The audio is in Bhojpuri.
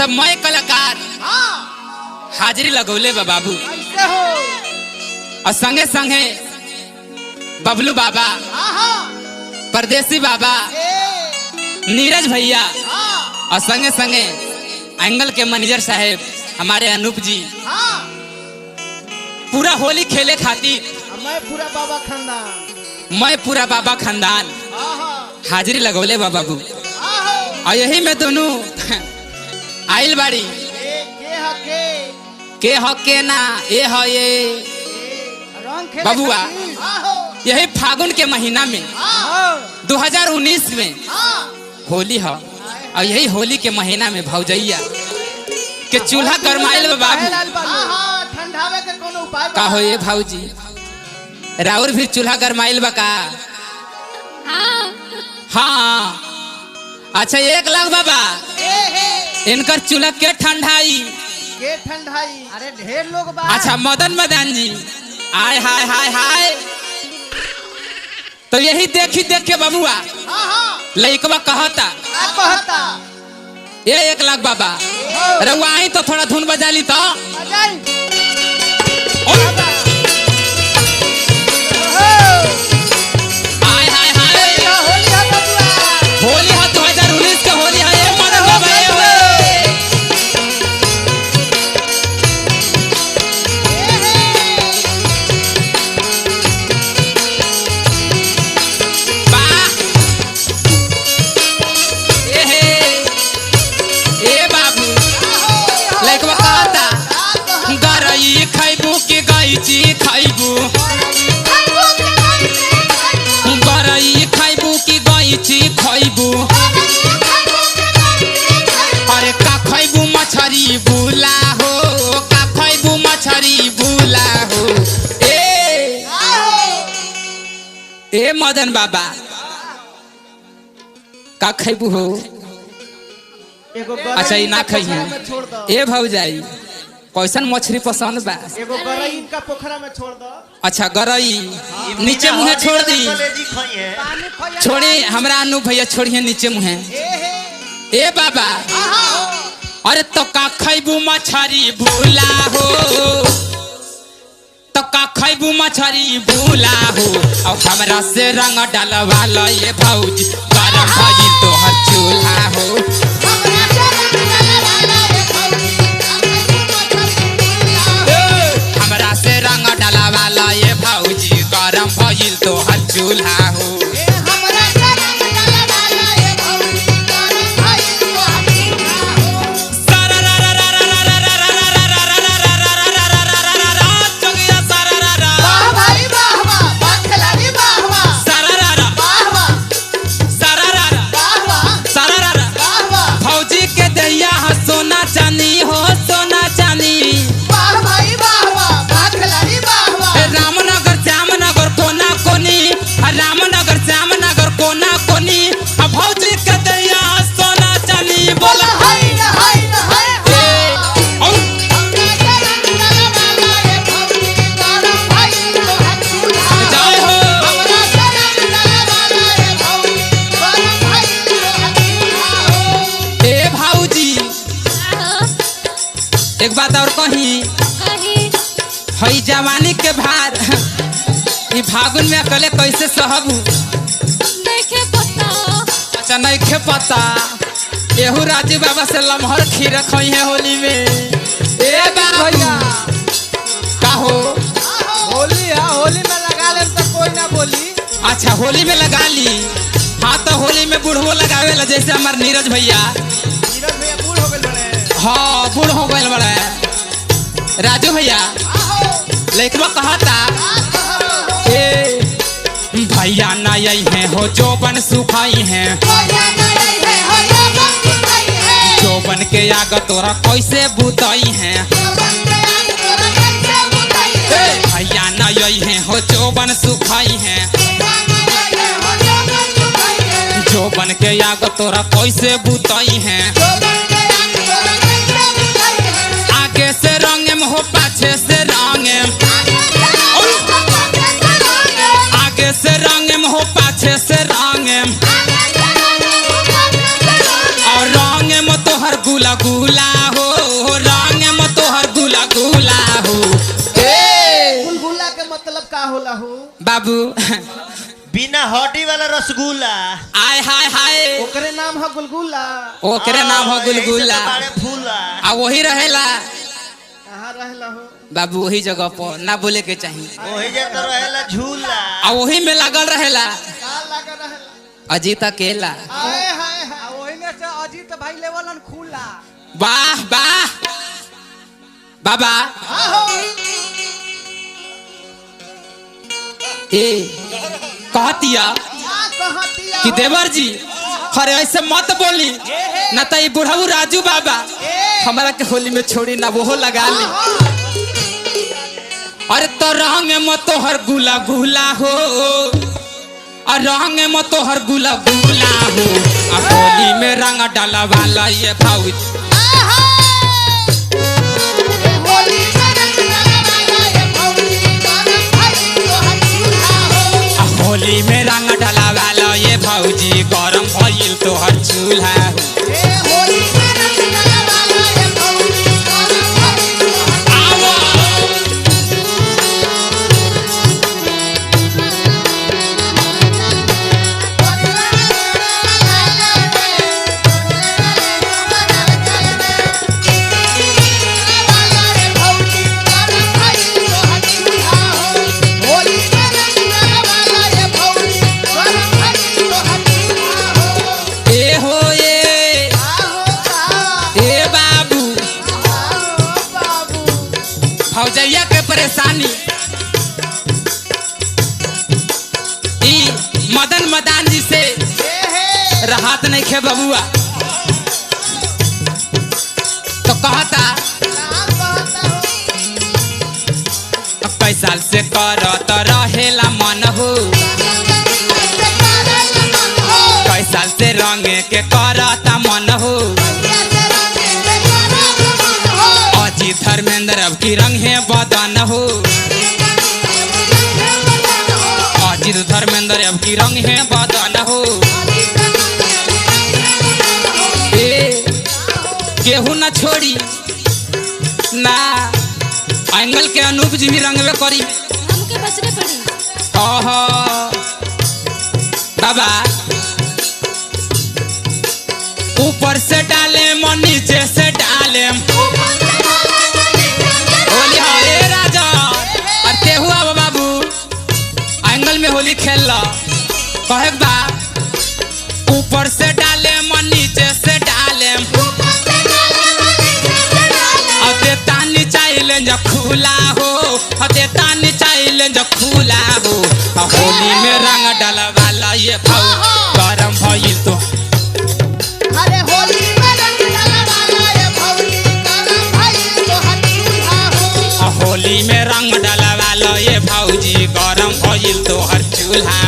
सब मैं कलाकार हाजिरी लगौले बा बाबू और संगे संगे बबलू बाबा, परदेसी बाबा, नीरज भैया और संगे संगे एंगल के मैनेजर साहेब हमारे अनूप जी पूरा होली खेले खातिर मैं पूरा बाबा खानदान हाजिरी लगौले बा बाबू। और यही में दोनों आइल बाड़ी के हके ना ये बबुआ यही फागुन के महीना में 2019 में होली है और यही होली के महीना में भौजैया के चूल्हा गरमाइल बाबू का हो ये भौजी राउर भी चूल्हा गरमाइल बा का? हाँ अच्छा 1 लाख बाबा इनकर चूल्हा के ठंडाई अरे ढेर लोग बा। अच्छा मदन मदन जी आय हाय हाय हाय तो यही देखी देख के बबुआ लइकवा कहता ये 1 लाख बाबा रउआ आई तो थोड़ा धुन बजा ली तो आय हाय हाय होली है 2019 के होली है ये मदन बाबा अरे का खैबू मछरी बुला हो का खैबू मछरी बुला हो ए मदन बाबा का खैबू हो? अच्छा ये ना खइए ए भौजाई कैसन मछली पसंद बा? एगो गरई इनका पोखरा में छोड़ दो। अच्छा गरई नीचे मुँह छोड़ दी छोड़ी हमरा अनूप भैया छोड़िए नीचे मुँह ए बाबा अरे तो का खैबू मछरी भूला हो तो का खैबू मछरी भूला हो और हमरा से रंग डालवा लो ये भौजी गरम भइल तोहर चूल्हा हो हमरा से रंग डालवा लो ये भौजी गरम भइल तोहर चूल्हा हो। एक बात और कही हई जवानी के भार ये फागुन में अकेले कैसे सहबू? अच्छा नहीं खे पता एहू राजू बाबा से लमहर खीर खई है होली में ए भैया का हो? होली है होली में लगा ले तो कोई ना बोली। अच्छा होली में लगा ली हाँ तो होली में बूढ़ो लगावे ला जैसे हमारे नीरज भैया बूढ़ हो गए हाँ बूढ़ हो गए बड़े राजू भैया लइकवा कहता ए भैया ना यही है हो जोबन सुखाई है जोबन के आग तोरा कैसे बुताई है भैया ना यही है हो जोबन सुखाई है जोबन के आग तोरा कैसे बुताई है आगे से रंग में हो पाछे से रंग आगे से रंग में हो पाछे से रंग और रंग में तोहर गुला गुला हो, रंग में तोहर गुला गुला हो। गुलगुला के मतलब का होला हो बाबू बिना हड्डी वाला रसगुल्ला। आय हाय हाय ओकरे नाम है गुलगुला। ओकरे नाम हो गुलगुला फूला आ वही रहेला कहाँ रहेला हो बाबू, वही जगह पर ना बोले के चाहिए। वही जगह रहेला झूला आ वही में लगल रहेला का लगा रहेला अजीत अकेला। हाय हाय हाय वही में से अजीत भाई लेवलन खुला। वाह वाह बाबा ए कहतिया कि देवर जी अरे ऐसे मत बोली ना तो बुढ़ऊ राजू बाबा हमारा के होली में छोड़ी ना वो लगा ली। अरे तो रंग में तोहर गुला गुला हो, और रंग में तोहर गुला गुला हो, और होली में रंग डाला वाला ये भाई होली में रंग डाला वाला ये भौजी गरम भइल तोहर चूल्हा। भौजैया के परेशानी ई मदन मदान जी से राहत नहीं खे बबुआ, तो कहता कई साल से करत रहेला मन हो, कई साल से रंगे के करता मन हो। अजीत धर्मेंद्र अब की रंग है बदन हो, अजीत धर्मेंद्र अब की रंग है बदन हो। केहू ना छोड़ी ना एंगल के अनूप जी भी रंगवे करी हमके बचने पड़ी। ओहो बाबा ऊपर से डाले मन नीचे से डाले होली हरे राजा। और केहू अब बाबू एंगल में होली खेल कहे बा ऊपर से डाले मन नीचे से डाले तानी चाहिए जो खुला हो, तानी चाहिए जो खुला हो। होली में रंग डाला वाला ये भाव गरम भइल तो अरे होली में रंग डाला वाला ये भौजी गरम भइल तो हर चूल्हा हो। होली में रंग डाला वाला ये भौजी गरम भइल तो हर चूल्हा।